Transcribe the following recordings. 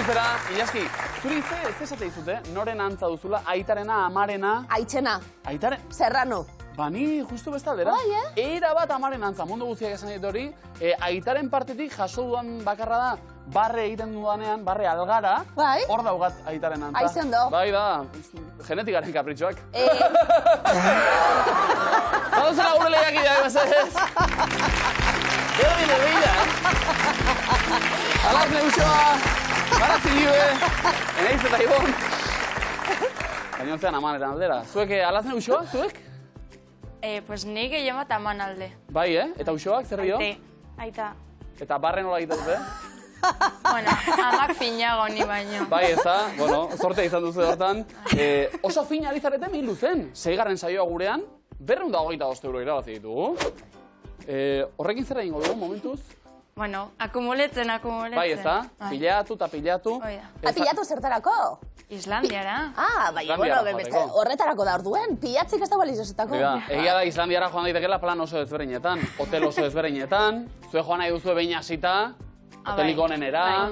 luzera, Ilaski, zuri ez esate dizute, noren antza duzula, aitarena, amarena... Aitzena. Aitaren? Serrano. Ba, ni justu bestaldera. Bai, Era bat amaren antza, mundu guztiak esan dit hori, aitaren partetik jaso dudan bakarra da, barre egiten dudanean, barre algara, hor daugat aitaren antza. Aize ondo. Bai, da, genetikaren kapritxoak. Gauzela gure lehiakideak, bezez. Gero dine behila, Alaz neusoa, baratzi libe, eneiz eta ibon. Gainontzean amanetan aldera. Zuek alaz neusoa, zuek? Pues nik gehiago eta aman alde. Bai, Eta usoak, zer dio? Aita. Eta barren nola egiten dute? Bueno, amak finago ni baino. Bai, ez da, bueno, sortea izan duzu hortan. Oso fina alizarete milu zen. 6. saioa gurean, 225 euro irabazi ditugu. Horrekin zer egingo dugu, momentuz? Bueno, akumuletzen. Bai, ez da, pilatu eta pilatu. Pilatu zertarako? Islandiara. Bai, bueno, horretarako da orduen. Pilatzik ez da baliz esetako. Egia da, Islandiara joan daitekela plan oso ezberdinetan, hotel oso ezberdinetan, zue joan nahi duzu behin hasita, hotelik onenera.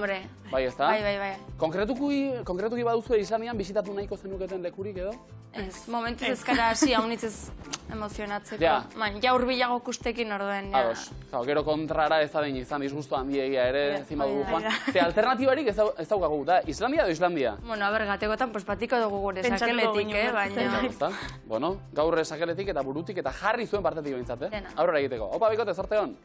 Bai, ez da? Bai. Konkretuki baduzue Islandian bizitatu nahiko zenuketen lekurik edo? Ez, momentuz ezkara hasi haunitzez emozionatzeko. Ja urbilago kustekin orduen. Ados. Gero kontrara ez da den izan disgustu handiegia ere, zima dugu joan. Ze alternatibarik ez daukagu, da Islandia edo Islandia? Bueno, gatekotan patiko dugu gure sakeletik, baina... Bueno, gaur sakeletik eta burutik eta jarri zuen partetik bintzat, aurrera egiteko. Opa, bikote, zorte hon.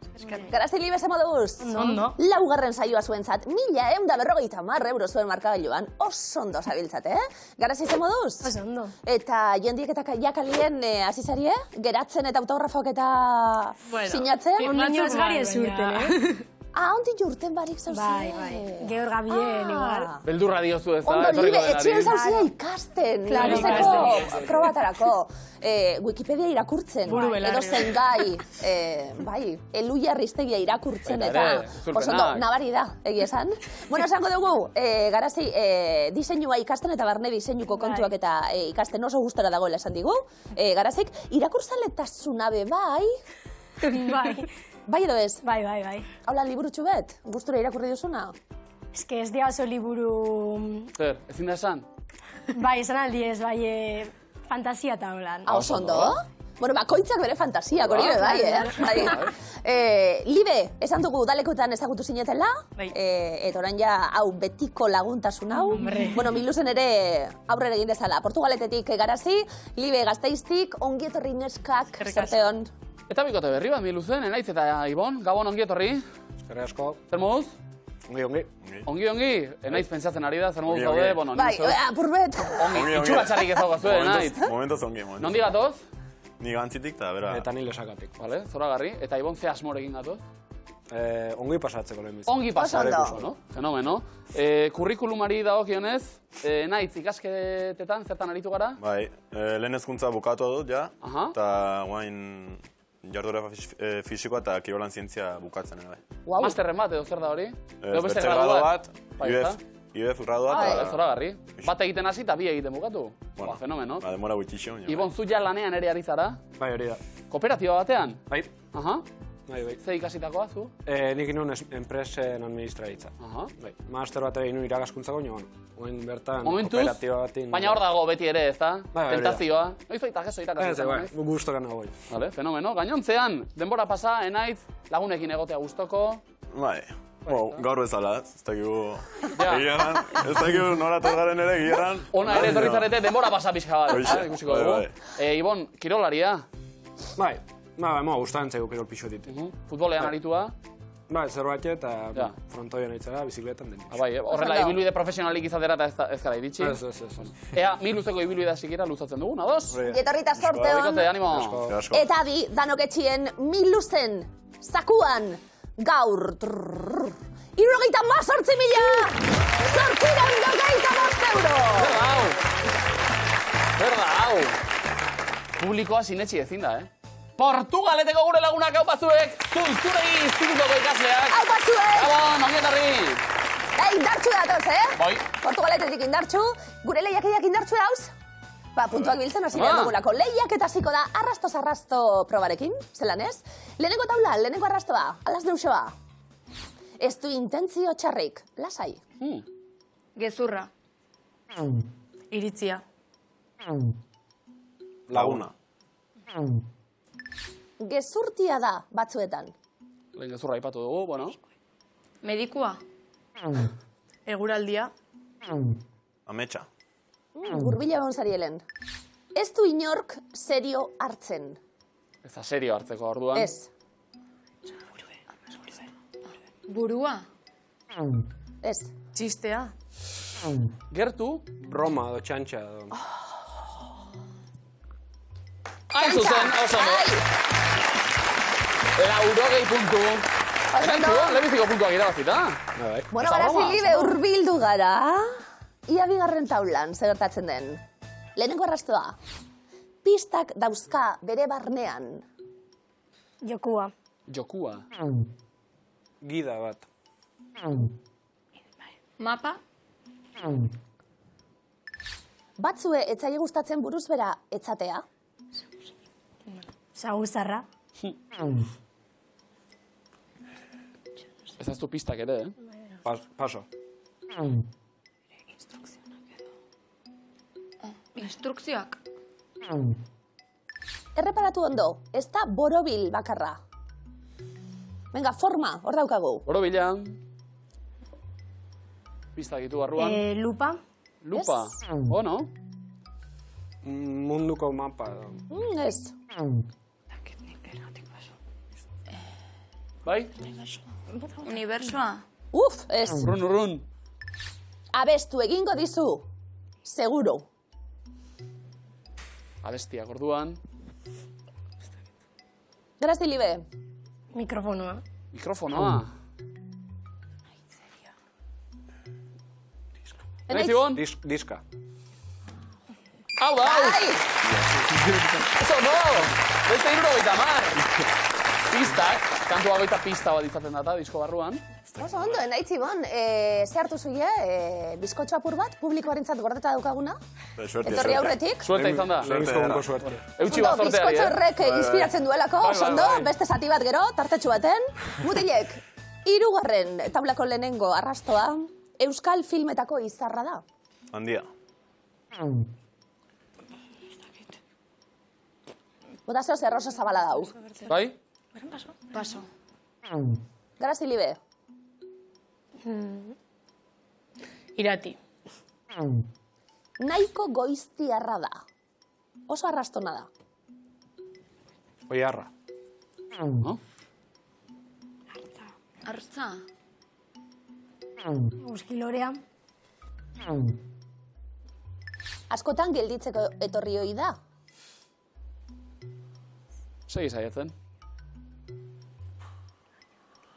Garazi libe zemo duguz. Ondo. 4. saioa zuentzat, 1.150 euro zuen markagailuan. Oso ondo zabiltzat, Garazi zemo duz? Oso ondo. Eta jendiek eta jakalien azizarie, geratzen eta autografoak eta sinatzen. Ondino ez gari ez urten, Ondino urten barik zauzien. Bai. Gehor gabien, igual. Beldurra diozu ez da. Ondo, libe, etxien zauzia ikasten. Probatarako. Wikipedia irakurtzen. Edo zen gai. Bai, Eluia Ristegia irakurtzen eta... Oso ondo, nabari da, egia esan. Bueno, esango dugu, Garazi, diseinua ikasten eta barne diseinuko kontuak eta ikasten oso gustora dagoela esan digu. Garazik, irakurtzaletasuna be bai? Bai. Bai edo ez? Bai. Haulan liburutxu bet? Gustura irakurri duzuna? Ez que ez dia oso liburu... Zer, ezin da esan? Bai, esan aldi ez, bai, fantasia eta holan. Oso ondo? Bueno, bakoitzak bere fantasiak hori bai, Libe, esan dugu udalekoetan ezagutu zinetela, eta orain ja, hau, betiko laguntasun hau. Bueno, Miluzen ere aurrera egin dezala. Portugaletetik Garazi, Libe Gasteiztik, ongietorri neskak, zorteon. Eta bikote berri bat, Miluzen, Enaiz eta Ibon, Gabon ongietorri. Eskerrik asko. Zer moduz? Ongi. Ongi, Enaiz pentsatzen ari da, zer moduz daude, bueno, bai, apurbet. Itxura txarrik ez daukazue, Enaiz. Momentuz ongi. Nondi gatoz? Ni Gantzitik eta bera... Eta ni Lesakatik. Vale, zoragarri. Eta Ibon ze asmorekin gatoz? Ongi pasatzeko lehen bizi. Ongi pasatzeko, no? Fenomeno. Kurrikulumari dagokionez, Enaiz ikasketetan zertan aritu gara? Bai, lehen hezkuntza bukatu dut, ja. Eta guain... Jarduera fisikoa eta kirolan zientzia bukatzen, bai. Masterren bat edo zer da hori? Beste gradu bat, IBF gradu bat. Zoragarri. Bat egiten hasi eta bi egiten bukatu. Fenomeno. Demora gutxixo. Ibon, zu ja lanean ere ari zara? Bai, hori da. Kooperatiba batean? Bai. Bai. Ze ikasitakoa, zu? Nik inun enpresen administraritza. Master bat egin irakaskuntzako, oin bertan kooperatiba batin... Baina hor dago beti ere, ez da? Tentazioa. Noiz baita gezo irakaskuntzako. Ez, gustokan nago. Fenomeno. Gainontzean, denbora pasa, Enaiz, lagunekin egotea gustoko. Bai. Gaur bezala, ez dakigu nora torgaren ere gileran. Ona ere torrizarete, denbora pasa pixka bat. Ikusiko dugu. Ibon, kirolaria? Bai. Moa gustatzen zaigu kirol pixotit. Futbolean aritua? Bai, zerbait eta frontoian aitzara, bizikletan den. Bai, horrela ibilbide profesionalik izatera eta ez gara iritsi. Ez. Ea, Miluzeko ibilbidea sikira luzatzen dugu, nadoz? Getorrita sorte hon. Eta bi, danok etxien Miluzen zakuan gaur 78.000 euro! Zer da, hau! Publikoa sinetxi ezin da, Portugaleteko gure lagunak hau batzuek, zuregi institutoko ikasleak. Hau batzuek! Gabon, ongietarri! Indartxu datoz, Bai. Portugaletetik indartxu, gure lehiakideak indartxu dauz. Puntuak biltzen hasi behar dugulako. Lehiak eta hasiko da arrasto-zarrasto probarekin, zelan ez? Lehenengo taula, lehenengo arrastoa, alaz neusoa. Ez du intentzio txarrik, lasai. Gezurra. Iritzia. Laguna. Gezurtia da batzuetan. Lehen gezurra aipatu dugu, bueno. Medikua. Eguraldia. Ametsa. Gurbila egon zari helen. Ez du inork serio hartzen. Ez da serio hartzeko orduan. Ez. Burua. Ez. Txistea. Gertu. Broma edo txantxa edo... Hain zuzen, oso ondo. 80 puntu. Lehenbiziko puntuak irabazita. Bueno, Garazilibe hurbildu gara. Ia bigarren taulan, zer gertatzen den. Lehenengo arrastoa. Pistak dauzka bere barnean. Jokua. Jokua. Gida bat. Mapa. Batzue etzaile gustatzen buruz bera etzatea. Saguzarra. Ez aztu pistak ere, Paso. Instrukzioak. Erreparatu ondo, ez da borobil bakarra. Venga, forma, hor daukagu. Borobila. Pistak ditu barruan. Lupa. Lupa. Ono. Munduko mapa edo... Ez. Bai? Unibersoa. Ez. Urrun. Abestu egingo dizu. Seguro. Abestiak orduan. Garazilibe. Mikrofonoa. Mikrofonoa. Enaitz. Diska. Hau da, hau! Oso, no! Beste 70. Pistak, kantua goita pista bat izaten data, disko barruan. Oso ondo, enaitz Ibon, ze hartu zuie, bizkotxo apur bat, publikoarentzat gordeta daukaguna? Etorri aurretik? Suerte izan da. Lehenbizko suerte. Eutxi bat sorteari, Bizkotxo horrek inspiratzen duelako, oso ondo, beste zati bat gero, tartetxu baten. Mutilek, 3. taulako lehenengo arrastoa, euskal filmetako izarra da. Handia. Botazio zer oso zabala dau. Bai? Paso. Garazilibe. Irati. Nahiko goiztiarra da. Oso arrastona da. Oiarra. Artza. Euskilorea. Askotan gelditzeko etorri hoi da. Segi saiatzen.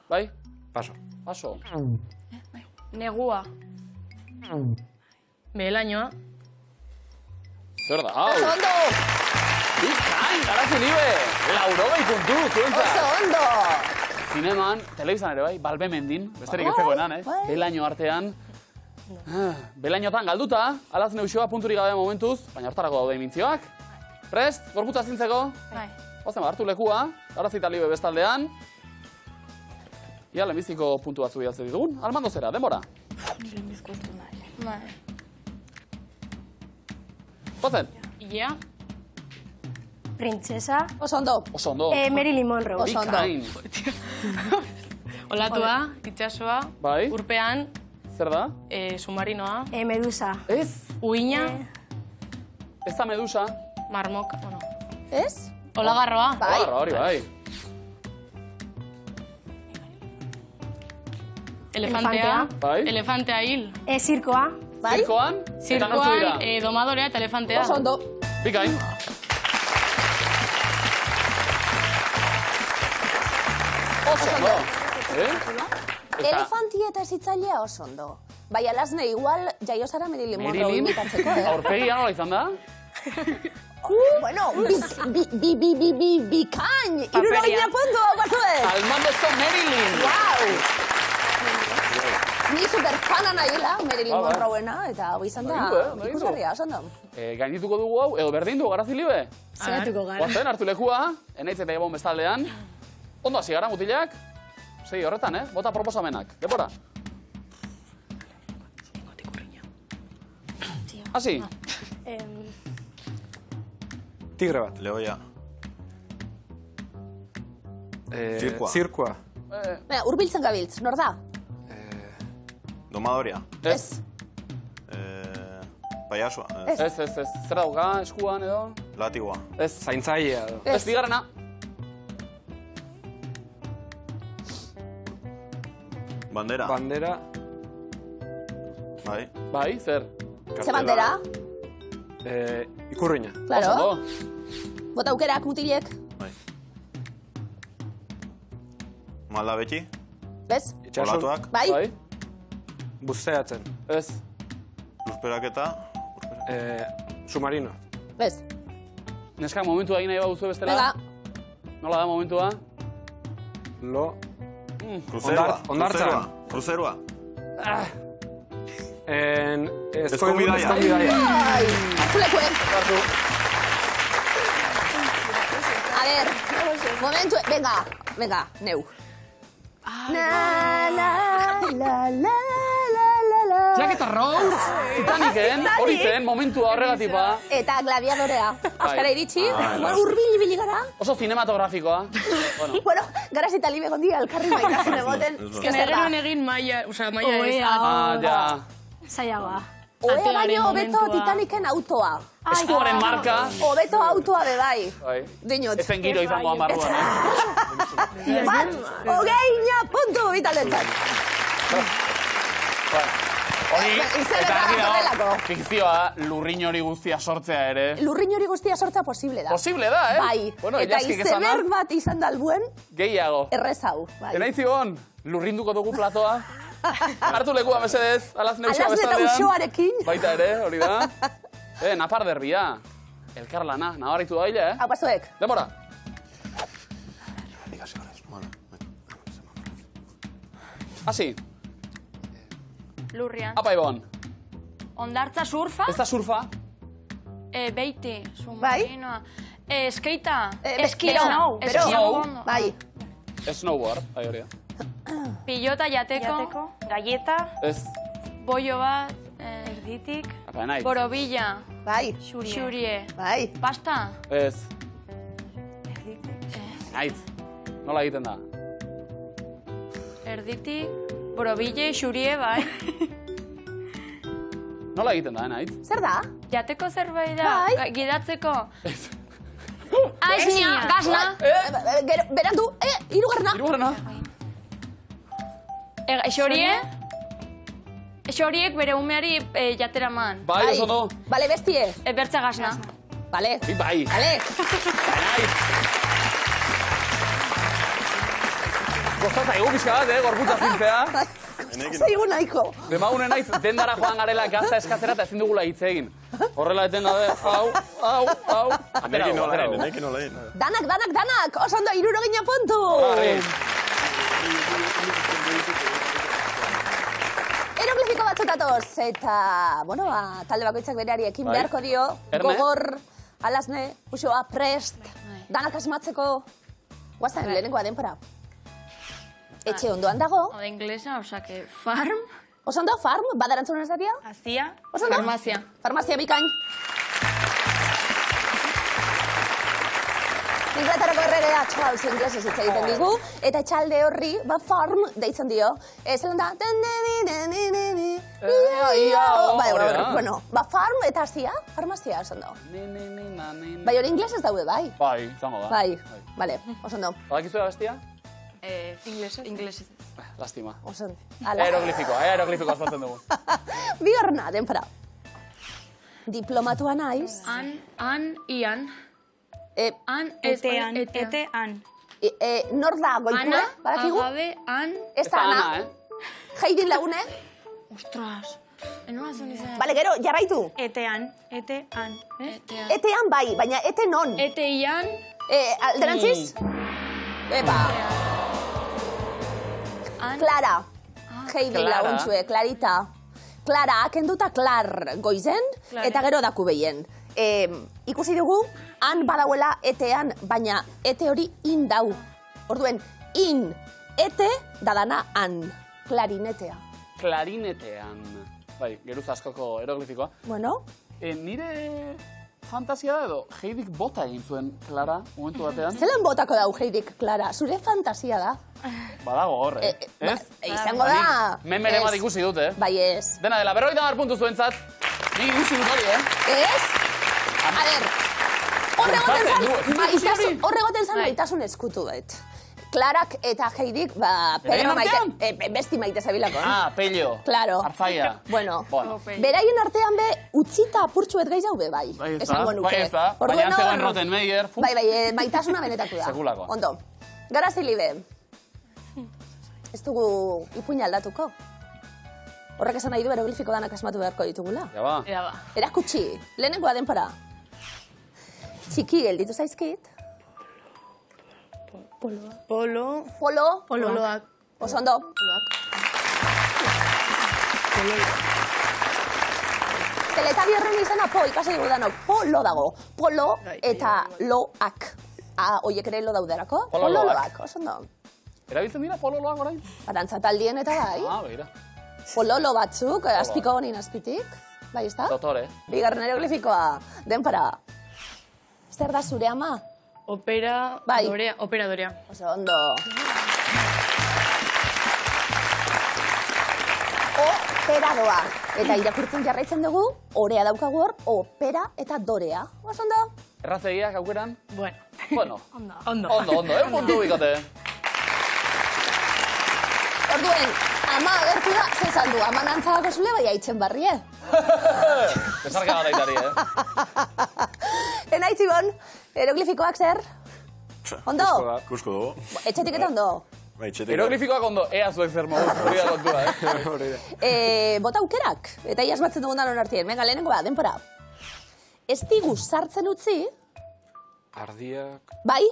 Bai? Paso. Paso. Negua. Behelainoa. Zer da, hau! Oso ondo! Bikain, Garazilibe! 80 puntu, zuentza! Oso ondo! Zineman, telebizan ere bai, Balbe Mendin, besterik etzekoenan, Belaino artean. Belainotan galduta, alaz neuxoa punturik gabe momentuz, baina hortarako daude mintzioak. Prest, gorputza zintzeko? Bai. Ozen, hartu lekua, Garazita Libe bestaldean. Ia, lehenbiziko puntu batzu bidaltzen ditugun. Armando zera, denbora. Bai. Ozen. Ia. Printzesa. Oso ondo. Oso ondo. Marilyn Monroe. Oso ondo. Bikain. Olatua, itxasoa, Bai. urpean, Zer da? submarinoa, Medusa. Ez. uina, Ez da Medusa. marmoka, bueno. Ez? Olagarroa. Bai. Ogarra, hori bai. Elefantea. Bai. Elefantea hil. Zirkoa. Bai? Zirkoan? Eta nortzu dira? Zirkoan, domadorea eta elefantea. Oso ondo. Bikain. Oso ondo. Elefanti eta zitzailea oso ondo. Bai, alazne, igual, jaiozara Marilyn Monroe Marilyn? imitatzeko, Aurpegia nola izan da? Bueno, bikain! Iruroina puntu hau batzue! Almandezko Marilyn! Wow! Ni superfana nahiela, Marilyn Ba, bai. Monroena, eta hau izan da, Nahi du. ikusgarria, oso ondo. Gaindituko dugu hau, edo berdin du, Garazilibe? Zeratuko gara. Guazen, hartu lekua, enaitz eta ebon bestaldean. Ondo hasi gara, mutilak. Segi horretan, bota proposamenak. Depora. Hasi? Tigre bat. Lehoia. Zirkua. Zirkua. Urbiltzen gabiltz, nor da? Domadoria. Ez. Paiasua. Ez. Zer dauka, eskuan edo? Latigoa. Ez. Zaintzailea. Ez, bigarrena. Bandera. Bandera. Bai. Bai, zer? Ze bandera? Ikurriña. Claro. Bota aukerak, mutilek. Bai. Malda beti. Bez? Olatuak. Bai? Buzeatzen. Ez. Lurperaketa. Submarino. Bez? Neskak momentua egin nahi baduzu bestela? Venga. Nola da momentua? Lo. Cruzeroa. Hondartzan. Cruzeroa. Eskonbidaia. Ai, kulekuen. A ver, momentu, venga, neu. La, la, la, la, la, la. Jack eta Rose, Titaniken, hori zen, momentua horregatik ba. Eta gladiadorea. Azkara iritsi, urbil gara. Oso cinematografikoa. Bueno, garaz eta libe gondi alkarri maitasun emoten. Generoan egin maia, oza, maia ez. Ja. Zaiagoa. Oea baino hobeto Titaniken autoa. Eskuaren marka. Hobeto autoa bebai. Dinot. Ezen giro izango amarruan, Bat, hogeina puntu bitalentzat. Hori, eta argi fikzioa, lurrin hori guztia sortzea ere. Lurrin hori guztia sortzea posible da. Posible da, eh? Bai, eta izeberg bat izan dalbuen, gehiago. Errezau. Enaitzigon, lurrinduko dugu platoa. Hartu lekua, mesedez, alaz neuxoa bestaldean. Alaz eta uxoarekin. Baita ere, hori da. Napar derbia. Elkarlana, nabaritu da hile, eh? Hau pasoek. Demora. Hasi. Lurrian. Apa, Ibon. Ondartza surfa. Ez da surfa? Beiti, submarinoa. Skatea. Snow. Bai. Snowboard, bai hori da. Pilota jateko. Galleta. Ez. Bollo bat. Erditik. Apa, nahi. Borobilla. Bai. Xurie. Bai. Pasta. Ez. Naitz. Nola egiten da? Erditik. Borobille, xurie, bai. Nola egiten da, naitz? Zer da? Jateko zerbait da. Bai. Gidatzeko. Aiznia, gazna. Berandu, hirugarrena. Hirugarrena. Xorie. Xoriek bere umeari jatera man. Bai, oso do. Bale, bestie. Bertza gazna. Bale. Bai. Bale. Naitz. Kostata egu pixka bat, gorputza zintzea. Zaigu nahiko. Demagune naiz, dendara joan garela gazta eskatzera eta ezin dugula hitz egin. Horrela eten da, hau. Enekin nola egin. Danak. Oso ondo, 60 puntu. Eroglifiko batzuk datoz, eta, bueno, talde bakoitzak bereari ekin beharko dio, gogor, alazne, uxoa, prest, danak asmatzeko, guazen, lehenengoa denpora. Etxe ondoan dago. Oda inglesa, osake, farm. Oso ondo, farm, badarantzun ez datia? Azia. Oso ondo? Farmazia. Farmazia bikain. Inglaterrako erregea Charles inglesez hitz egiten digu, eta etxalde horri, farm, deitzen dio. Zelan da... Bueno, farm eta azia, farmazia, oso ondo. Bai, hori inglesez daude, bai? Bai, izango da. Bai, bale, oso ondo. Badakizu da bestia? Inglesez. Lastima. Oso ondo. Aeroglifiko azpatzen dugu. Bigarna, denpora. Diplomatua naiz. Ian. Etean. Nor da goikue, Ana, badakigu? Agabe, Ez da Ana. Heidin lagune? Ostras. Enoa zen izan. Bale, gero, jarraitu. Etean. Etean bai, baina ete non? Ete Ian. Alderantziz? Epa. Clara. Heidin laguntzue, Clarita. Clara, kenduta Klar goizen, eta gero daku behien. Ikusi dugu, han badauela etean, baina ete hori in dau. Orduen, in, ete, dadana han. Klarinetea. Klarinetean. bai, geruz askoko eroglifikoa. Bueno. Nire fantasia da edo, Heidik bota egin zuen, Clara, momentu batean. Zelan botako dau Heidik, Clara? Zure fantasia da? Badago horre, ez? Izango da. Memere bat ikusi dut, Bai ez. Dena dela, 50 puntu zuentzat. Nik ikusi dut hori, Ez? A ber, horregoten zan maitasun eskutu dut. Klarak eta Heidik, besti maite zabilako. Pello. Claro. Arzaia. Bueno, beraien artean be, utzita apurtxuet gai zau be, bai. Esango nuke. Bai ez da, baina zegoen Rottenmeier. Bai, maitasuna benetatu da. Sekulako. Ondo. Gara zilibe. Ez dugu ipuina aldatuko. Horrek esan nahi du eroglifiko danak asmatu beharko ditugula. Ja ba. Erakutsi, lehenengoa denpora. Txiki gelditu zaizkit. Poloak. Oso ondo. Teletabi horren izena ikasi dugu danok. Polo dago. Polo eta loak. Oiek ere lo dauderako. Pololoak. Oso ondo. Erabiltzen dira pololoak orain? Barantzataldien eta bai. Begira. Pololo batzuk, azpiko honin azpitik. Bai, ez da? Dotore. Bigarren eroglifikoa. Denpara. Zer da zure ama? Opera Dorea. Oso ondo. Opera doa. Eta irakurtzen jarraitzen dugu, orea daukagu hor, opera eta dorea. Oso ondo. Errazegiak aukeran? Bueno. Ondo, puntu bikote. Orduen, ama agertu da, zezan du, ama nantzagako zule bai haitzen barrie. Besarka bat aitari, Enaitzibon, eroglifikoak zer? Ondo? Kusko dugu. Etxetik eta ondo? Eroglifikoak ondo, ea zuek zer modu, hori da kontua, Bota aukerak, eta iaz batzen dugun danon artien. Venga, lehenengo bat, denpora. Ez digu sartzen utzi. Ardiak. Bai?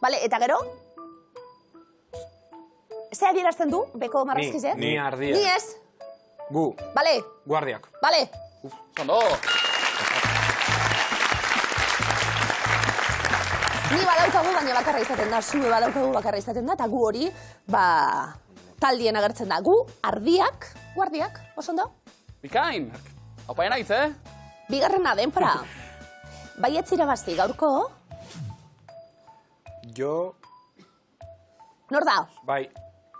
Bale, eta gero? Ze adierazten du, beko marrazkizet? Ni ardiak. Ni ez? Gu. Bale. Guardiak. Bale. Ondo. Ni badaukagu, baina bakarra izaten da, zue badaukagu bakarra izaten da, eta gu hori, taldien agertzen da. Gu, ardiak, guardiak, oso ondo? Bikain. Haupa enaitz, Bigarrena, denpora. Baietz irabazti, gaurko? Jo. Nor da? Bai.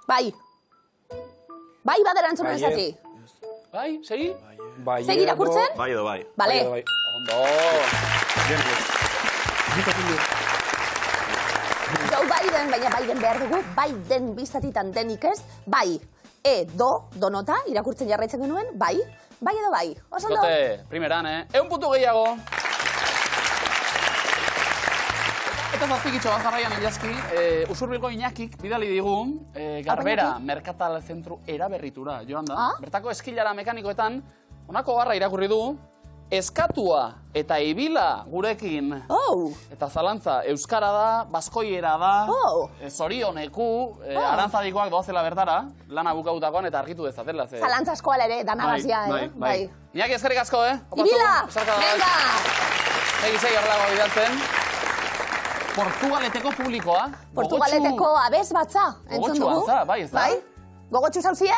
Bai. Bai, baderantzunen zati. Bai, segi? Segi irakurtzen? Bai edo bai. Bale. Ondo. Joe Biden, baina Biden behar dugu, Biden bizatitan denik ez, bai. Donota, irakurtzen jarraitzen genuen, bai. Bai edo bai. Oso ondo? Zote, primeran, 1 puntu gehiago. Eta zazpikitxo bat jarraian ilazki, Usurbilgo Iñakik bidali digun Garbera Merkatal Zentru eraberritura, joan da. Bertako eskilara mekanikoetan, honako barra irakurri du, eskatua eta ibila gurekin. Eta zalantza, euskara da, baskoiera da, zorioneku, arantzadikoak doazela bertara, lana bukautakoan eta argitu dezatela. Zalantza askoala ere, danabazia, Bai. Iñaki eskerrik asko, Ibila! Venga! Segi horrelago bidaltzen. Portugaleteko publikoa. Portugaleteko abez batza, entzun dugu. Gogotxu batza, bai, ez da? Bai? Gogotxu zauzie?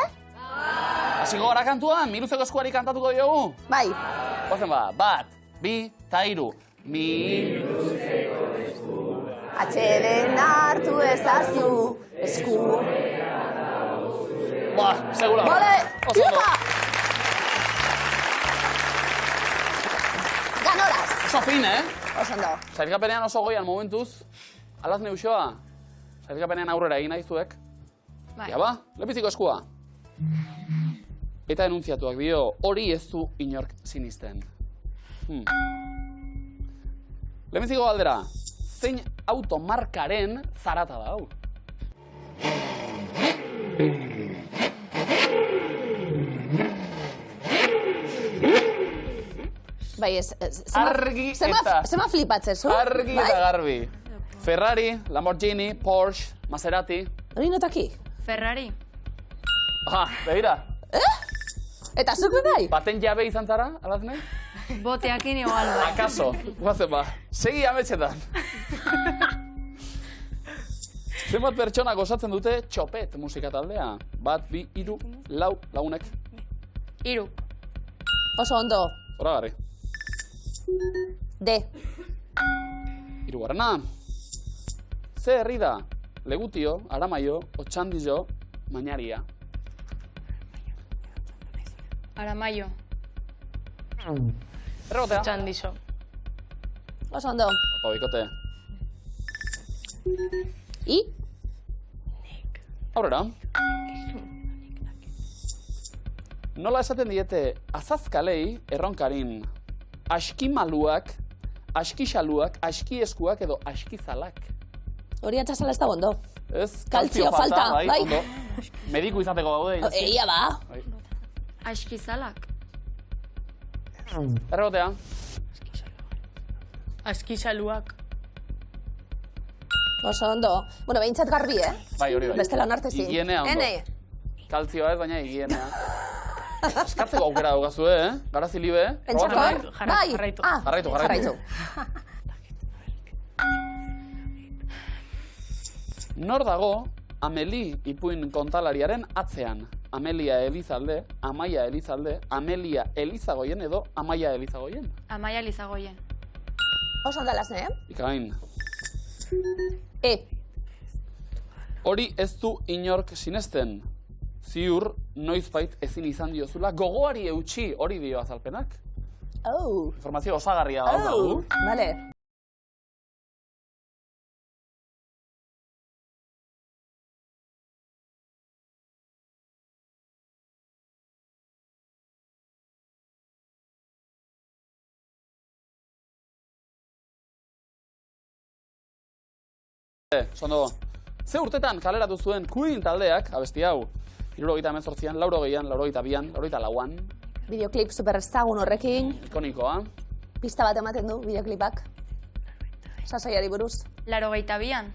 Hasiko gara kantuan, Miluzeko eskuari kantatuko diogu? Bai. Ozen ba, 1, 2, eta 3. Miluzeko esku. Atxeden hartu ezazu, esku. Ba, segura. Bale, iupa! Ganoraz. Oso fin, Oso ondo. Zailkapenean oso goian momentuz, alaz neuxoa, zailkapenean aurrera egin nahi zuek. Ja ba, lepiziko eskua. Eta denuntziatuak dio, hori ez du inork sinisten. Lepiziko galdera, zein automarkaren zarata da hau? Bai, argi eta... Zema flipatzen, zu? Argi eta garbi. Ferrari, Lamborghini, Porsche, Maserati. Hori notaki? Ferrari. Begira. Eta zuke bai? Baten jabe izan zara, alaz nahi? Boteakin igual bai. Akaso, guazen ba. Segi ametxetan. Zenbat pertsonak osatzen dute txopet musika taldea? 1, 2, 3, 4 lagunek. 3. Oso ondo. Zoragarri. D. Hirugarrena. Ze herri da? Legutio, Aramaio, Otxandizo, Mañaria. Aramaio. Erregotea. Otxandizo. Oso ondo. Opa, bikote. I. Aurrera. Nola esaten diete azazkalei erronkarin askimaluak, askixaluak, askieskuak edo askizalak? Hori atxasala ez da ondo. Ez? Kaltzio falta, bai. Ondo. Mediku izateko gaude. Egia ba. Askizalak. Erregotea. Askixaluak. Oso ondo. Bueno, behintzat garbi, Bai, hori bai. Bestela onartezin. Higienea ondo. Ene. Kaltzioa ez, baina higienea. Eskatzeko aukera daukazu, Garazi libe. Pentsako? Bai. Jarraitu. Nor dago Ameli ipuin kontalariaren atzean? Amelia Elizalde, Amaia Elizalde, Amelia Elizagoien edo Amaia Elizagoien? Amaia Elizagoien. Oso ondalazne, Ikain. E. Hori ez du inork sinesten. Ziur, noizbait ezin izan diozula, gogoari eutxi hori dio azalpenak. Informazio osagarria daukagu. Vale. Sondo, ze urtetan kaleratu zuen Queen taldeak, abesti hau, 78an, 80an, 82an, 84an. Videoklip super ezagun horrekin. Ikonikoa. Pista bat ematen du, videoklipak. Sasaiari buruz. 82an.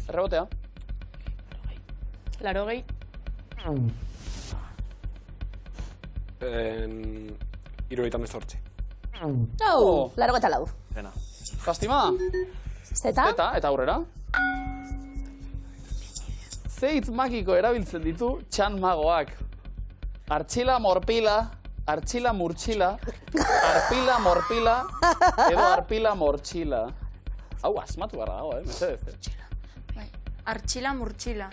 Errebotea. 80. 78. 84. Pena. Kastima. Zeta. Eta aurrera. Ze hitz magiko erabiltzen ditu txan magoak. Artxila morpila, artxila murtxila, arpila morpila, edo arpila mortxila. Hau, asmatu barra dago, mesedez. Artxila murtxila.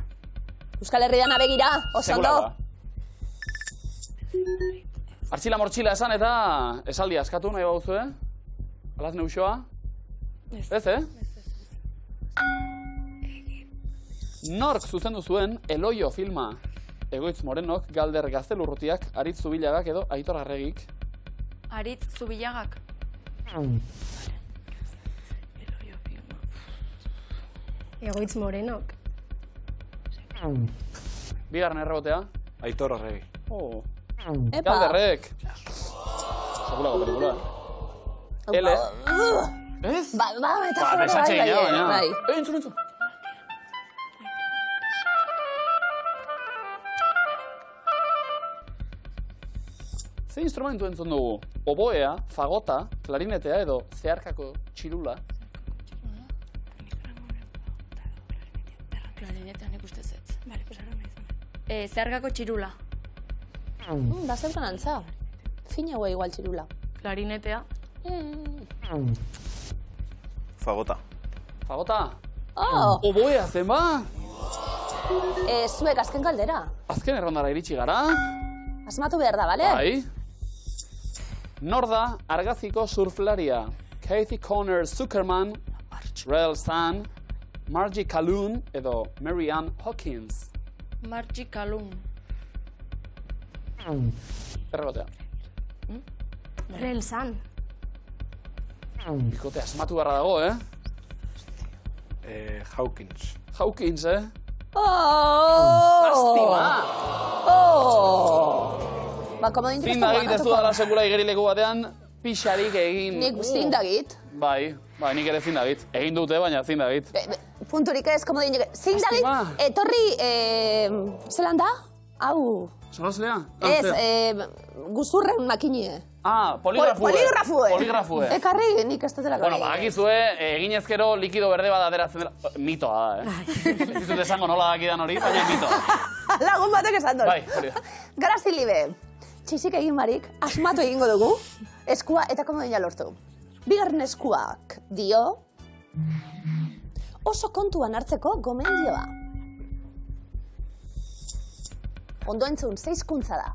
Euskal Herrian abegira, oso ondo. Artxila mortxila esan eta esaldi askatu nahi bauzu, Alaz neuxoa? Ez, Nork zuzendu zuen Eloio filma? Egoitz Morenok, Galder Gaztelurrutiak, Aritz Zubilagak edo Aitor Arregik? Aritz Zubilagak. Egoitz Morenok. Bigarren errebotea? Aitor Arregi. Galderrek! Sekulako pelikula. Ele. Ez? Metafora bai. Entzun. Ze instrumentu entzun dugu? Oboea, fagota, klarinetea edo zeharkako txirula? Klarinetean ikustez ez. Zeharkako txirula. Da zeukan antza. Finagoa igual txirula. Klarinetea. Fagota. Fagota? Oboea zen ba? Zuek azken galdera. Azken errondara iritsi gara. Asmatu behar da, bale? Bai. Nor da argaziko surflaria? Kathy Conner Zuckerman, Rel San, Margie Calhoun edo Marianne Hawkins? Margie Calhoun. Errebotea. Rel San. Bikote asmatu barra dago, Hawkins. Hawkins, Lastima! Ba, komodin zin dagit ez dudala sekula igerileku batean, pixarik egin... Nik zin dagit. Bai, nik ere zin dagit. Egin dute, baina zin dagit. Punturik ez, komodin dagit. Zin dagit, etorri... Zelan da? Hau. Solaslea? Ez, guzurren makinie. Poligrafue. Poligrafue. Ekarri nik ez dutela. Bueno, bakizue, eginezkero likido berde bat ateratzen dela. Mitoa da, Ez dizut esango nola dakidan hori, baina mitoa. Lagun batek esan dut. Bai, hori da. Garazilibe, txisik egin barik, asmatu egingo dugu, eskua eta komodina lortu. Bigarren eskuak dio, oso kontuan hartzeko gomendioa. Ondo entzun, 6 hizkuntza da.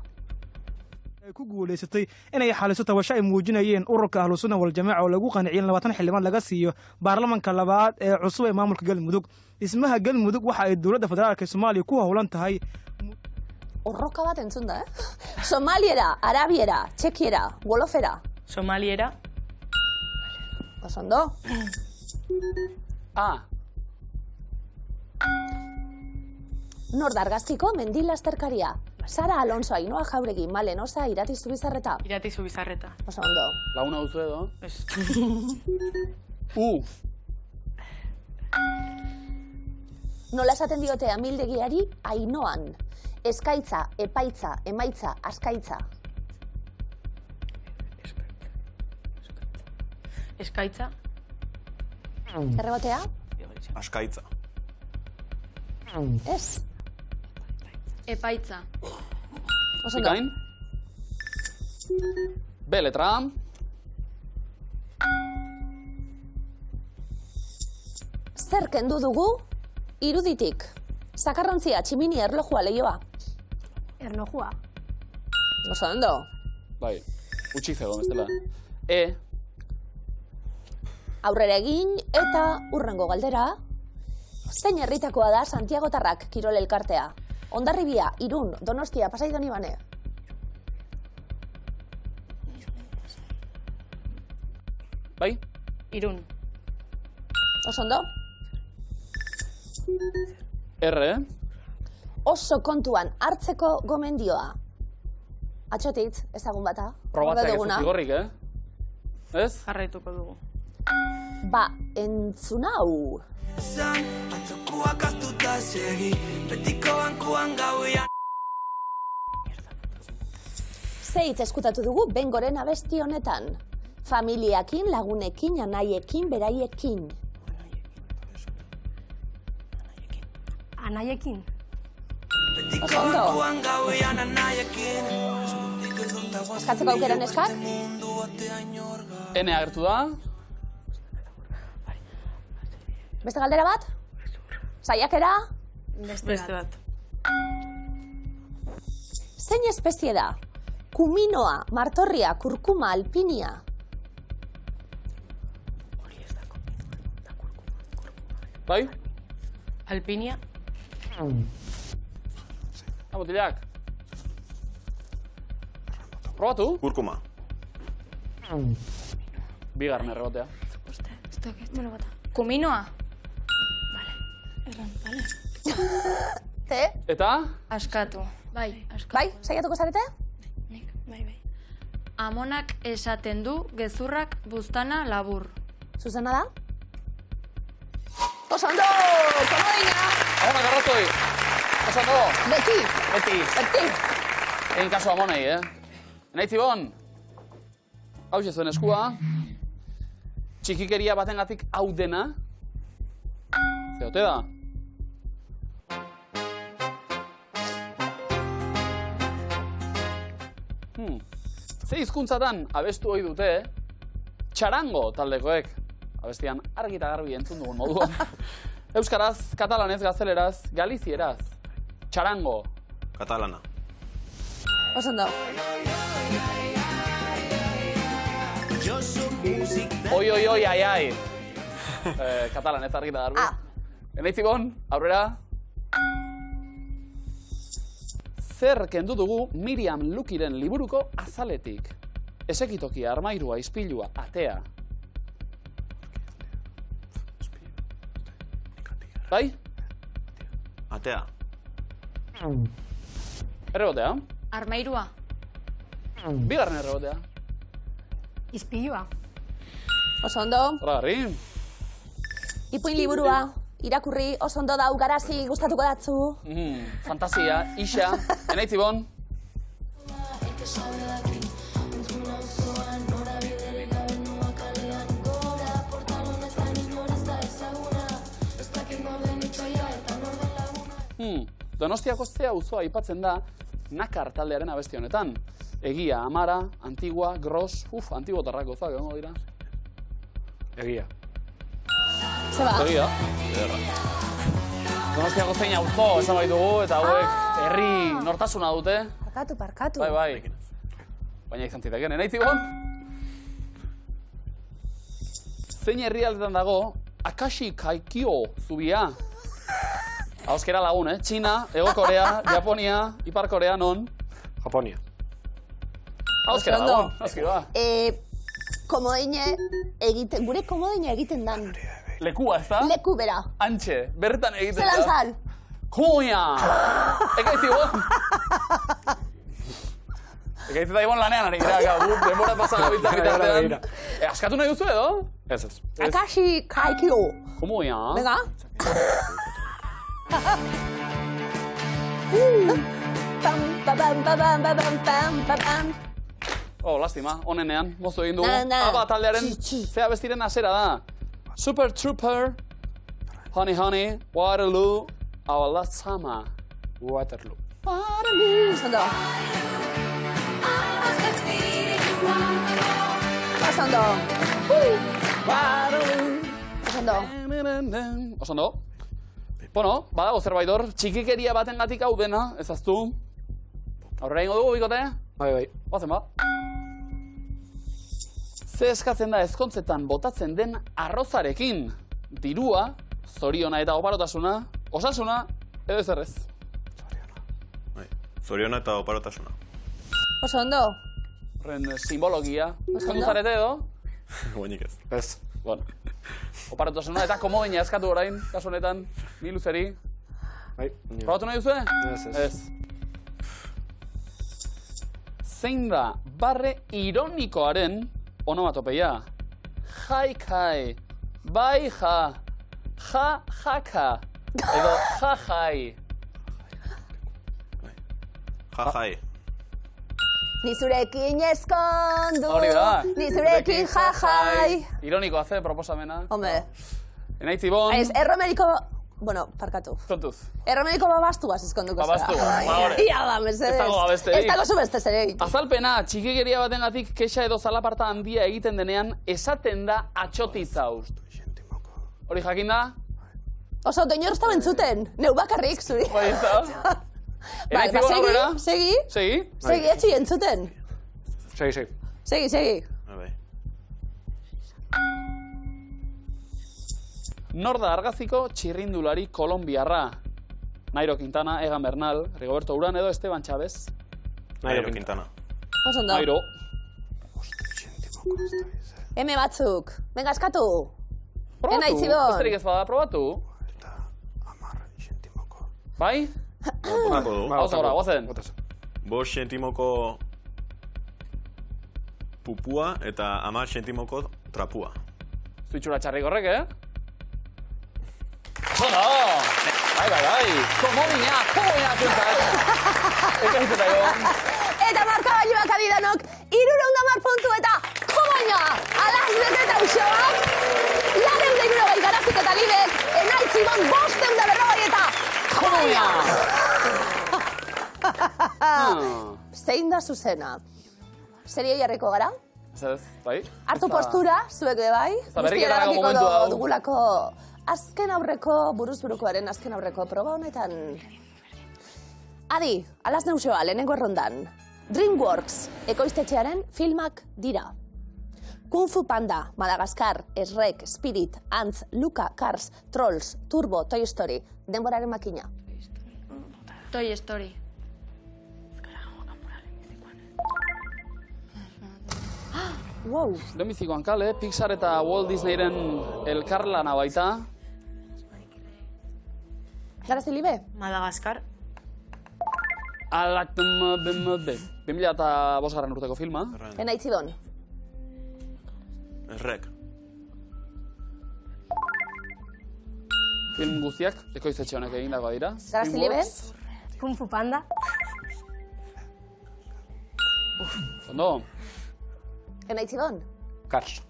ku guuleysatay inay xaliso tabasho ay muujinayeen ururka ahlusunna wal jamaaca oo lagu qanciyay 20 xildhibaan laga siiyo baarlamaanka labaad ee cusub ee maamulka Galmudug. Ismaha Galmudug waxa ay dowladda federaalka Soomaaliya ku hawlan tahay urroka bat entzun da, Somaliera, Arabiera, Txekiera, Wolofera. Somaliera. Osondo. Nor dargaztiko mendi lasterkaria. Sara Alonso, Ainhoa Jauregi, Malen Osa, Irati Zubizarreta. Irati Zubizarreta. Osondo. Laguna duzu edo? Ez. Nola esaten diote amildegiari Ainoan. Eskaitza, epaitza, emaitza, askaitza. Eskaitza. Errebotea? Askaitza. Ez. Epaitza. Osondo. Ikain? B letra. Zer kendu dugu iruditik? Zakarrontzia, tximinia, erlojua, lehioa. Erlojua. Osondo. Bai, utxik zego, bestela. E. Aurrera egin eta urrengo galdera. Zein herritakoa da Santiagotarrak kirol elkartea? Hondarribia, Irun, Donostia, Pasai Donibane. Bai? Irun. Osondo? R. Oso kontuan hartzeko gomendioa. Atxotitz, ezagun bata. Probatzeak ez zigorrik, Ez? Jarraituko dugu. Ba, entzun hau. Zeitz eskutatu dugu Bengoren abesti honetan. Familiakin, lagunekin, anaiekin, beraiekin. Anaiekin. Osondo. Eskatzeko aukera neskak? N agertu da. Beste galdera bat? Saiakera? Beste bat. Zein espezie da? Kuminoa, martorria, kurkuma, alpinia. Bai? Alpinia. Mutilak. Probatu? Kurkuma. Bigarren errebotea. Kuminoa. Te? Eta? Askatu. Bai, askatu. Bai, saiatuko zarete? Nik, bai. Amonak esaten du gezurrak buztana labur. Zuzena da? Osondo! Komodina! Amonak arrazoi! Osondo! Beti! Beti! Egin kaso amonei, Naitzi bon? Hau zuen eskua. Txikikeria batengatik hau dena. Zeote da? Ze hizkuntzatan abestu ohi dute, txarango taldekoek. Abestian argi eta garbi entzun dugun moduan. Euskaraz, katalanez, gazteleraz, galizieraz. Txarango. Katalana. Osondo. Oi, ai. Katalanez argi eta garbi. Enaitzibon, aurrera. Zer kendu dugu Miriam Lukiren liburuko azaletik. Esekitokia, armairua, ispilua, atea. Bai? Atea. Errebotea. Armairua. Bigarren errebotea. Ispilua. Osondo. Horagarri. Ipuin liburua. irakurri oso ondo dau garazi gustatuko datzu. Fantasia, Ixa, Enaitz Ibon. Donostiako ze auzoa aipatzen da Nakar taldearen abesti honetan. Egia, Amara, Antigua, Gros, Antigotarrak gozoak egongo dira. Egia. Zeba? Egia. Donostiako zein auzo esan bai dugu, eta hauek herri nortasuna dute. Parkatu. Bai. Baina izan ziteken, Enaitz Ibon? Zein herrialdetan dago Akashi Kaikyo zubia? Auskera lagun, Txina, Ego Korea, Japonia, Ipar Korea, non? Japonia. Auskera lagun, auski ba. Gure komodine egiten dan. Lekua, ez da? Leku bera. Antxe, bertan egiten da. Zelan zan? Koia! Ekaiz Ibon? Ekaiz eta Ibon lanean ari gira, denbora pasan gabitzak bitartean. Askatu nahi duzu edo? Ez. Akashi Kaikyo. Komoia. Venga. Lastima, honenean, mozu egin dugu. Aba taldearen zea bestiren hasera da. Super Trooper, Honey Honey, Waterloo, Our Last Summer. Waterloo. Osondo. Osondo. Bueno, badago zerbait hor, txikikeria batengatik hau dena, ezaztu. Aurrera ingo dugu, bikote? Bai. Bazen ba. Ze eskatzen da ezkontzetan botatzen den arrozarekin? Dirua, zoriona eta oparotasuna, osasuna, edo ezerrez. Zoriona eta oparotasuna. Osondo. Horren simbologia. Ezkondu zarete edo? Guainik ez. Ez. Bueno. Oparotasuna eta komodina eskatu orain, kasu honetan, ni luzeri. Bai. Probatu nahi duzue? Ez. Zein da barre ironikoaren onomatopeia? Jaikai, bai ja, jaka, edo jajai. Jajai. Ni zurekin eskondu. Hori da. Ni zurekin jajai. Ironikoa ze proposamena. Hombre. Enaitz Ibon. Ez, erromeriko... Bueno, parkatu. Kontuz. Erromeriko babastuaz eskonduko zera. Babastuaz, Ia da, mesedez. Ez dago gabesterik. Ez dago zubestez ere. Azalpena, txikikeria batengatik kexa edo zalaparta handia egiten denean, esaten da atxotitzauz. Hori jakin da? Oso, doinor ez da bentzuten. Neu bakarrik, zuri. Bai, ez da? Enaitz Ibon aurrera? Segi. Segi, etxi entzuten. Segi. Nor da argaziko txirrindulari kolombiarra? Nairo Quintana, Egan Bernal, Rigoberto Urán edo Esteban Chávez? Nairo Quintana. Osondo. Nairo. Eme batzuk. Venga, eskatu. Probatu. Enaitz Ibon. Besterik ez bada, probatu. Bai? Botako du. Hau zagora, guazen. 5 zentimoko pupua eta 10 zentimoko trapua. Zuitxura txarrik horrek, Bueno! Bai. Komodina zuntzat. Ekaizeta jo. Eta marka bainoak adidanok, 310 puntu eta komodina alaz beteta usoak. 290 garaziko eta libek, Enaitz Ibon 540 eta komodina. Zein da zuzena? Serio jarriko gara? Ez, bai. Hartu postura, zuek be bai. Berrik eragako momentu hau. Dugulako azken aurreko, buruzburukoaren azken aurreko proba honetan. Adi, alaz neusoa, lehenengo errondan. DreamWorks ekoiztetxearen filmak dira. Kung Fu Panda, Madagascar, Shrek, Spirit, Ants, Luca, Cars, Trolls, Turbo, Toy Story. Denboraren makina. Toy Story. Wow. Lehenbizikoan kale, Pixar eta Walt Disneyren elkarlana baita. Garazi libe? Madagascar. 2005 urteko filma. Enaitz Ibon. Shrek. Film guztiak, ekoiztetxe honek egindakoa dira. Garazilibe? Kung Fu Panda. Ondo. Enaitzigon? Cars.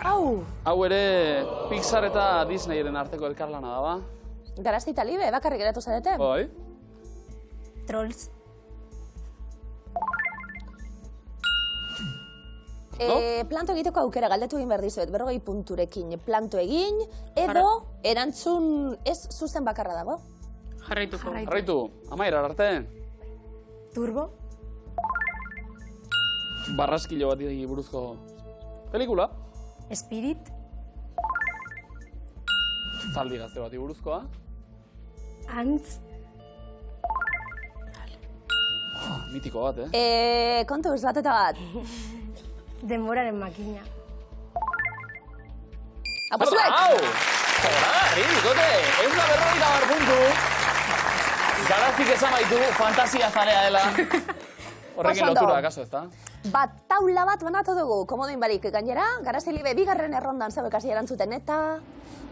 Hau ere Pixar eta Disneyren arteko elkarlana da, ba? Garazti eta Libe, bakarrik geratu zarete? Bai. Trolls. Planto egiteko aukera galdetu egin behar dizuet, 40 punturekin planto egin, edo erantzun ez zuzen bakarra dago? Jarraituko. Jarraitu, amaiera arte. Turbo. Barraskilo bat buruzko pelikula. Spirit. Zaldi gazte bati buruzkoa. Ants. Mitiko bat, Kontuz, bat eta bat. Denboraren makina. Aposuek! Hau! Zagara, bikote, ez da 50 puntu. Garazik esan baitu, fantasia zarea dela. Horrekin lotura, akaso, ez da? Bat taula bat banatu dugu, komodoin barik gainera, Garazilibe bigarren errondan zeu ekasi erantzuten eta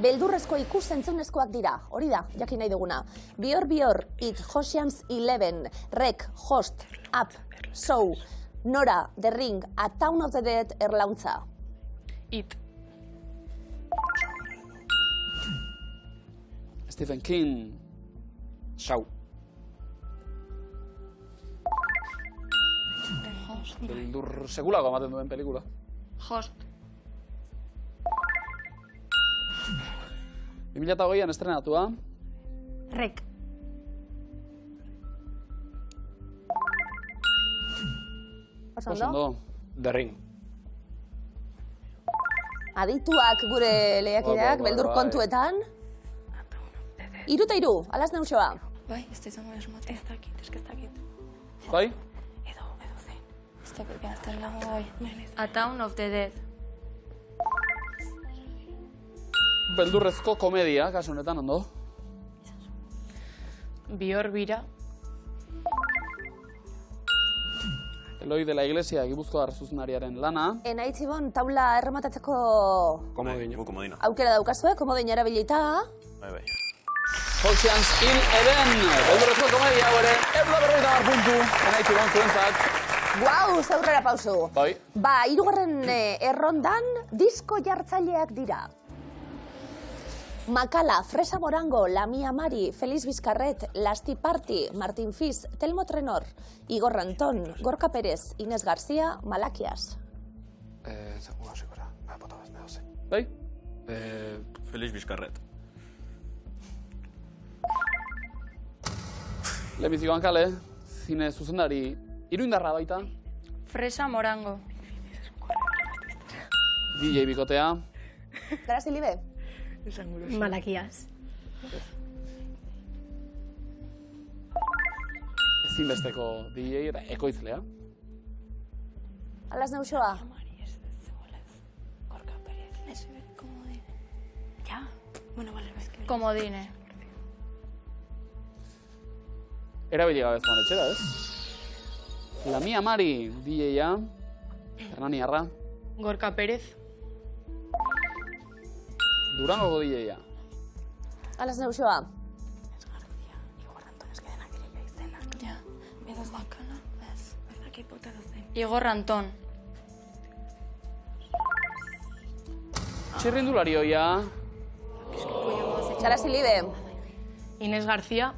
beldurrezko ikusentzunezkoak dira, hori da, jakin nahi duguna. Bior, It, Ocean's 11, Rec, Host, Up, Show, Nora, The Ring, A Town of the Dead erlauntza. It. Stephen King. Sau. Beldur sekulako ematen duen pelikula. Host. 2008an estrenatua. Rec. Oso The Ring. Adituak gure lehiakideak, beldur kontuetan. 3 eta 3, alaz neusoa. Bai, ez da izango esmate. Ez dakit. Bai? Edo zein. Ez dakit behazten lago bai. A Town of the Dead. Beldurrezko komedia, kasu honetan, ondo? Bior bira. Eloi de la Iglesia, Gipuzkoar zuzenariaren lana. Enaitzibon, taula errematatzeko Komodina. aukera daukazue, komodin erabilita. Bai. Ocean's 11, beldurrezko komedia, hau ere, 50 puntu, Enaitzibon zuentzat. Guau, zaurrera pausu. Bai. Ba, 3. Errondan, disko jartzaileak dira. Makala, Fresa Morango, Lamia Mari, Feliz Bizkarret, Lasti Party, Martin Fis, Telmo Trenor, Igor Anton, Gorka Pérez, Inés García, Malakias. Bai? Feliz Bizkarret. Lehenbizikoan kale, zine zuzendari, iruindarra baita. Fresa Morango. DJ bikotea. Garazilibe? Malakias. Ezinbesteko DJ eta ekoizlea. Alaz neusoa? Komodine. Erabili gabe zoan etxera, ez? Lamia Mari, DJ-a. Hernaniarra. Gorka Pérez. Durangoko DJ-a. Alaz neusoa? Igor Anton. Txirrindulari hoia. Garazilibe? Inés García.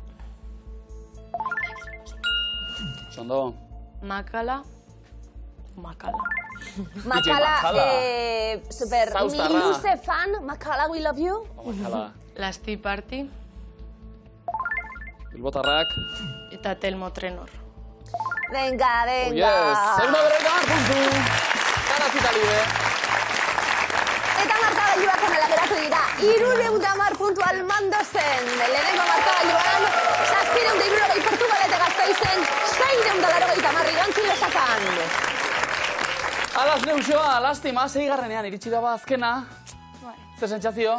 Sondo. Makala. Makala, Makala. super, Zaustarra. miluze fan, Makala, we love you. Makala. Lasti Party. Bilbotarrak. Eta Telmo Trenor. Venga. Oh yes, segunda berreita puntu. Garazita libe. Eta markagailuak honela geratu dira, 310 puntu almando zen. Lehenengo markagailuan, 760 Portugalete Gasteizen, 680 Irantzi Lesakan. Alaz neusoa, lastima, 6garrenean iritsi daba azkena. Zer sentsazio?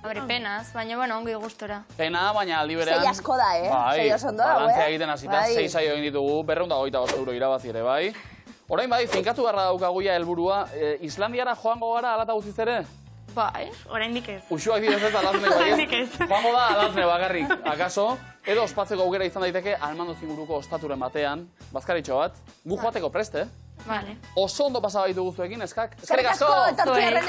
Hombre, penaz, baina bueno, ongi gustora. Pena, baina aldi berean. Sei asko da, Bai, sei oso ondo dago, balantzea egiten hasita, Bai. 6 saio egin ditugu, 225 euro irabazi ere, bai. Orain bai, finkatu beharra daukaguia helburua, Islandiara joango gara alata guztiz ere? Bai, oraindik ez. Uxuak dira ez alazne bai. Oraindik ez. Joango da alazne bakarrik, akaso? Edo ospatzeko aukera izan daiteke Almando Zinguruko ostaturen batean, bazkaritxo bat, gu joateko preste, Vale. Oso ondo pasaba ditu guztuekin, eskak. Eskerrik asko, etortziarren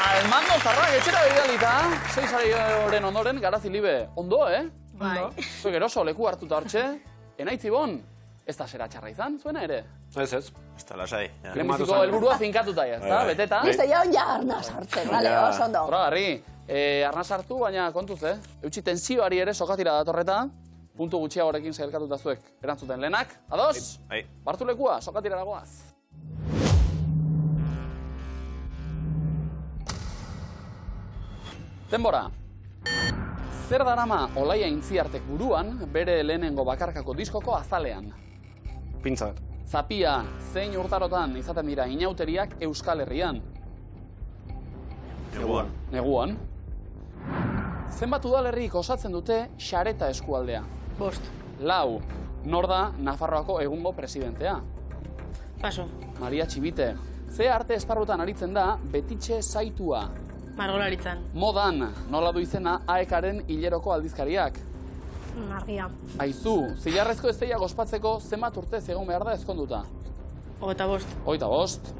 Almando zarrak etxera bidalita, 6 areoren ondoren, Garazi Libe, ondo, Bai. Zuek eroso leku hartuta hortxe, Enaitzibon, ez da zera txarra izan, zuena ere? Ez. Ez da lasai. Lehenbiziko helburua finkatuta ez da, beteta? Listo, ja arna sartzen, bale, oso ondo. Horagarri, arna sartu, baina kontuz, eutxi tensioari ere sokatira datorreta, puntu gutxiagorekin sailkatuta zuek erantzuten lehenak. Ados? Bartu lekua, sokatira dagoaz. Denbora. Zer darama Olaia Intziartek buruan bere lehenengo bakarkako diskoko azalean? Pintza. Zapia, zein urtarotan izaten dira inauteriak Euskal Herrian? Neguan. Neguan. Zenbat udalerrik osatzen dute Xareta eskualdea? 5. 4. Nor da Nafarroako egungo presidentea? Paso. Maria Txibite. Ze arte esparrutan aritzen da Betitxe Zaitua? Margolaritzan. Modan, nola du izena AEK-aren hileroko aldizkariak? Argia. Aizu, zilarrezko ezteiak ospatzeko zenbat urte egon behar da ezkonduta? 25. 25.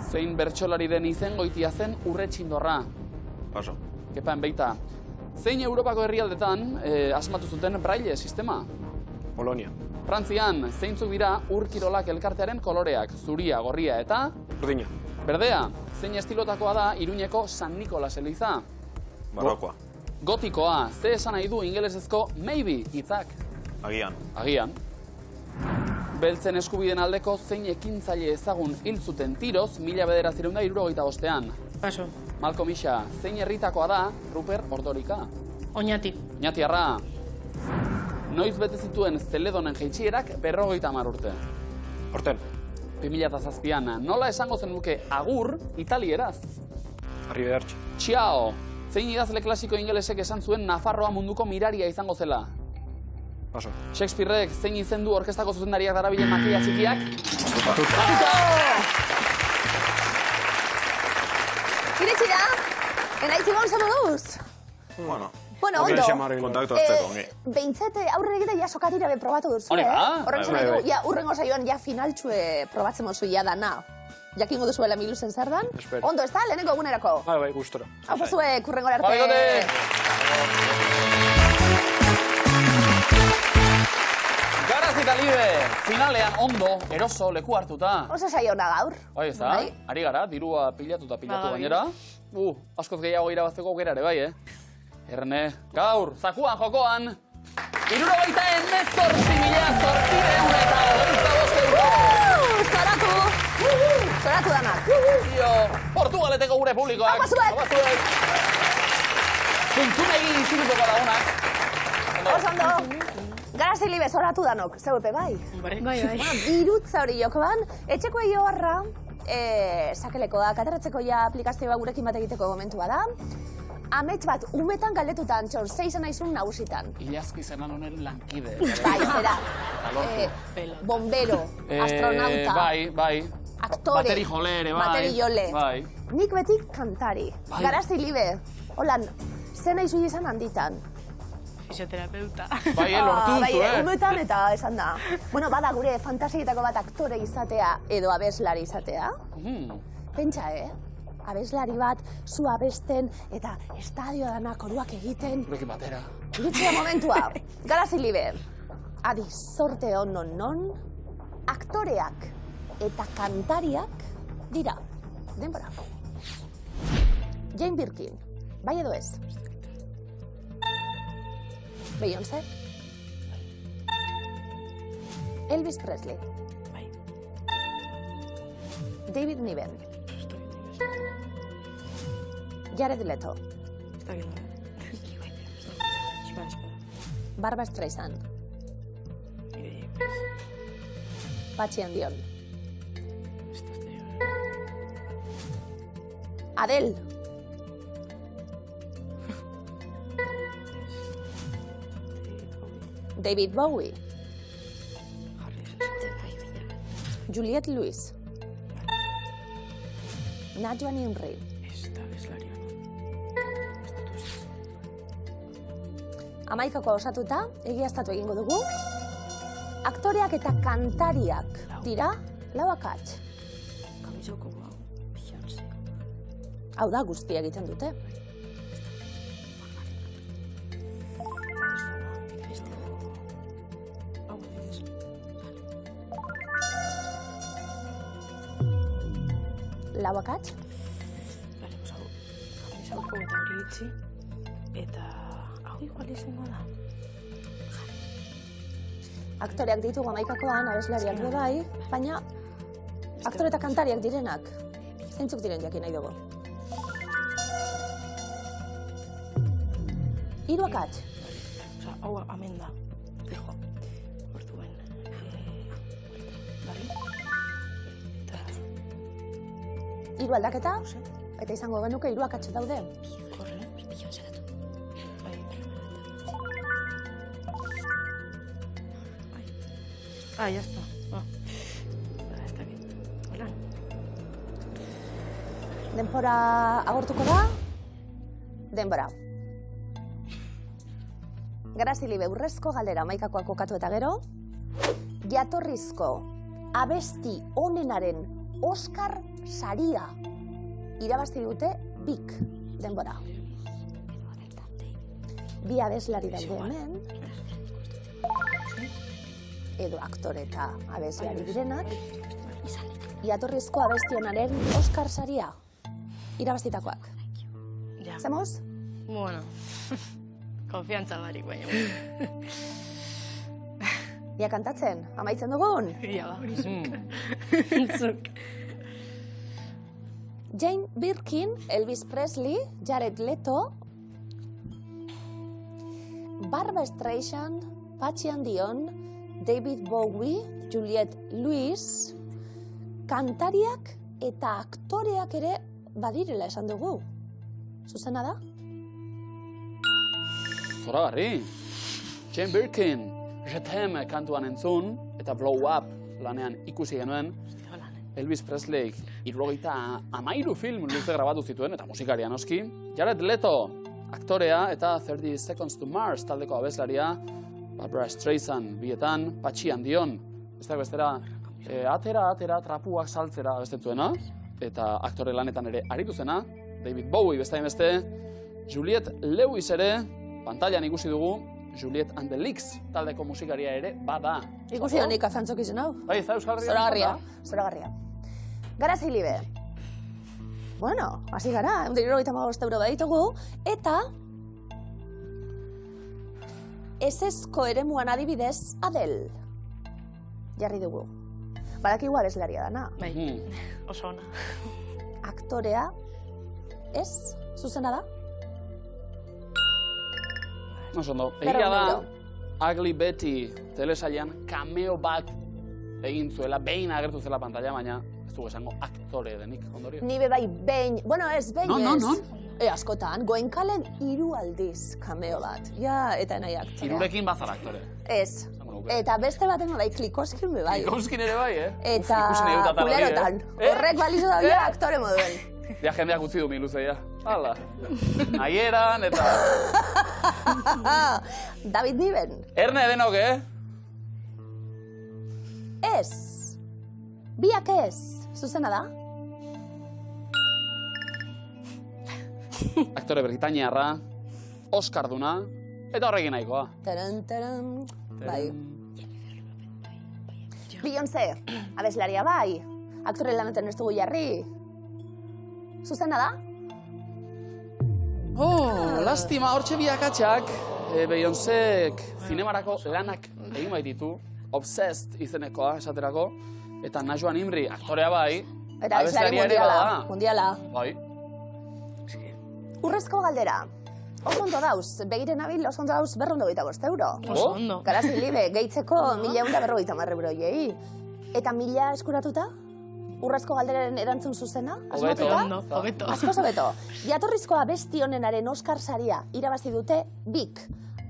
Zein bertsolari den izen goitia zen Urretxindorra? Paso. Kepaen beita. Zein Europako herrialdetan asmatu zuten braille sistema? Polonia. Frantzian, zeintzuk dira Urkirolak elkartearen koloreak? Zuria, gorria eta? Urdina. Berdea, zein estilotakoa da Iruñeko San Nikolas eliza? Barrokoa. Gotikoa, ze esan nahi du ingelesezko maybe hitzak? Agian. Agian. Beltzen eskubideen aldeko zein ekintzaile ezagun hil zuten tiroz 1975ean? Paso. Malko Mixa, zein herritakoa da Ruper Ordorika? Oñati. Oñatiarra. Noiz bete zituen Zeledonen jaitsierak 50 urte? Horten. 2007an, nola esango zenuke agur italieraz? Arrivederci. Ciao. Zein idazle klasiko ingelesek esan zuen Nafarroa munduko miraria izango zela? Paso. Shakespearek zein izen du orkestako zuzendariak darabilen makila txikiak? Batuta! Iretsi da, Enaitzibon zer moduz? Bueno, ondo. Kontaktu hartzeko, ongi. Behintzet aurre egite ja sokatira be probatu duzu, Horrek zuen dugu, ja urrengo saioan ja finaltxue probatzen mozu ja dana. Jakingo duzuela miluzen zer dan. Ondo, ez da, lehenengo egunerako. Bai, gustora. Hau pozuek, urrengora arte. Garazi eta Libe, finalean ondo, eroso, leku hartuta. Oso saio hona gaur. Bai, ez da, ari gara, dirua pilatu gainera. Askoz gehiago irabazteko aukera ere, bai, Erne, gaur, zakuan jokoan, 78.825 Zoratu! Zoratu danak. Portugaleteko gure publikoak. Apazuek! Zuntzunegi izinutoko lagunak. Oso ondo. Garazi Libe, zoratu danok. Zeupe, bai? Bai. Dirutza hori jokoan, etxeko joarra, sakeleko da, kateratzeko ja aplikazioa gurekin bat egiteko momentua da. Amets bat, umetan galdetuta antxon, zeizan naizun nagusitan. Ilazki zenan honen lankide. Bai, zera. Bombero, astronauta. Bai. Aktore. Bateri jole ere, bai. Bateri jole. Bai. Nik beti kantari. Garazi Libe. Holan, zen nahizu izan handitan. Fisioterapeuta. Bai, lortu duzu, umetan eta esan da. Bueno, bada gure fantasietako bat aktore izatea edo abeslari izatea. Pentsa, abeslari bat, zu abesten eta estadio dana koruak egiten. Gurekin batera. Iritsi da momentua. Garazi Libe. Adi, sorte non, aktoreak eta kantariak dira. Denbora. Jane Birkin. Bai edo ez? Beyoncé. Elvis Presley. Bai. David Niven. Jared Leto. Barbra Streisand. Patxi Andion. Adele. David Bowie. Juliette Lewis. Najwa Nimri. Amaikakoa osatuta, egiaztatu egingo dugu. Aktoreak eta kantariak dira lau akats. Hau da, guztia egiten dute. Lau akats? Eta hau igual izango da. Aktoreak ditugu amaikakoan, abeslariak ere bai, baina aktore eta kantariak direnak. Zeintzuk diren jakin nahi dugu. Hiru akats. Hau hemen da. Fijo. Orduan. Bale? Hiru aldaketa, eta izango genuke hiru akats daude. Ya está. Está bien. Hola. Denbora agortuko da. Denbora. Garazilibe, urrezko galdera amaikakoak kokatu eta gero. Jatorrizko abesti onenaren Oscar saria irabazi dute bik. Denbora. Bi abeslari daude hemen. Edo aktore eta abeslari direnak, jatorrizko abestionaren Oscar saria irabazitakoak. Zemoz? Bueno, konfiantza barik baina. Ia kantatzen, amaitzen dugun? Ia ba. Jane Birkin, Elvis Presley, Jared Leto, Barbra Streisand, Patxian Dion, David Bowie, Juliette Lewis, kantariak eta aktoreak ere badirela esan dugu. Zuzena da? Zoragarri. Jane Birkin, Je t'aime kantuan entzun, eta Blow Up lanean ikusi genuen. Elvis Presley, 73 film luze grabatu zituen, eta musikaria noski. Jared Leto, aktorea, eta 30 Seconds to Mars taldeko abeslaria. Barbra Streisand bietan, Patxian Dion, besteak bestera, atera, trapuak saltzera bestetzuena, eta aktore lanetan ere aritu zena, David Bowie bestean beste, Juliette Lewis ere, pantailan ikusi dugu, Juliette and the Leaks taldeko musikaria ere bada. Ikusi honik azantzok izan hau? Bai, ez da Euskal Herria? Zoragarria. Garazilibe. Bueno, hasi gara, 175 euro baditugu, eta esezko eremuan adibidez, Adele. Jarri dugu. Badakigu abeslaria dana. Bai, oso ona. Aktorea, ez? Zuzena da? Oso ondo. Egia da, Ugly Betty telesailean cameo bat egin zuela, behin agertu zela pantalla, baina ez dugu esango aktore denik, ondorio. Ni bai behin, bueno ez, behin ez. Non? Askotan, Goenkalen 3 aldiz cameo bat. Ja, eta nahi aktorea. 3rekin bazara aktore. Ez. Eta beste baten bai, Klikoskin bai. Klikoskin ere bai, Eta kulerotan. Horrek balizu da bia aktore moduen. Ja, jendeak utzi du miluzeia. Hala. Nahieran, eta... David Niven. Erne denok, Ez. Biak ez. Zuzena da? Aktore britainiarra, Oscar duna, eta horrekin nahikoa. Taran. Bai. Beyoncé, abeslaria bai. Aktore lanetan ez dugu jarri. Zuzena da? Lastima, hortxe biakatxak. Beyoncék zinemarako lanak egin baititu. Obsessed izenekoa esaterako. Eta Najwa Nimri, aktorea bai. Eta abeslaria mundiala. Bai. Urrezko galdera. Oso ondo dauz, begiren abil, oso ondo dauz 225 euro. Oso ondo. Garazilibe, gehitzeko 1.150 euro jei. Eta 1.000 eskuratuta? Urrezko galderaren erantzun zuzena? Hobeto. Askoz hobeto. Jatorrizko abesti honenaren Oscar saria irabazi dute bik.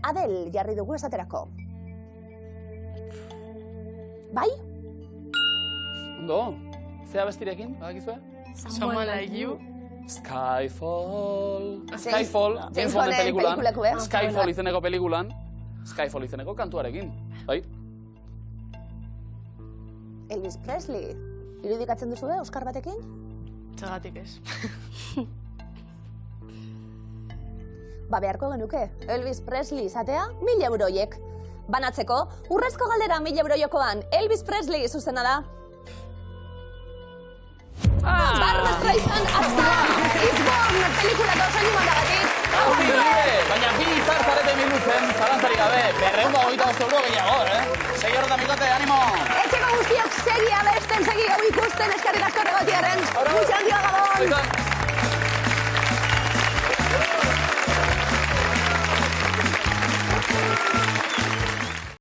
Adele jarri dugu esaterako. Bai? Ondo, zea bestirekin, badakizue? Someone like you. Skyfall. Skyfall, James Bonden pelikulan. Skyfall izeneko pelikulan. Skyfall izeneko kantuarekin. Bai? Elvis Presley. Irudikatzen duzu Oscar batekin? Txagatik ez. Ba beharko genuke, Elvis Presley izatea 1000 euroiek. Banatzeko, urrezko galdera 1000 euroiokoan, Elvis Presley zuzena da. Barbra Streisand, Born, pelikulako soinu mandagatik. Baina bi izan zarete minutzen, zalantzarik gabe, 225 euro gehiago, 6 horretan bikote, animo! Etxeko guztiok segi abesten, segi hau ikusten, eskerrik asko regotiarren. Mucha handia gabon!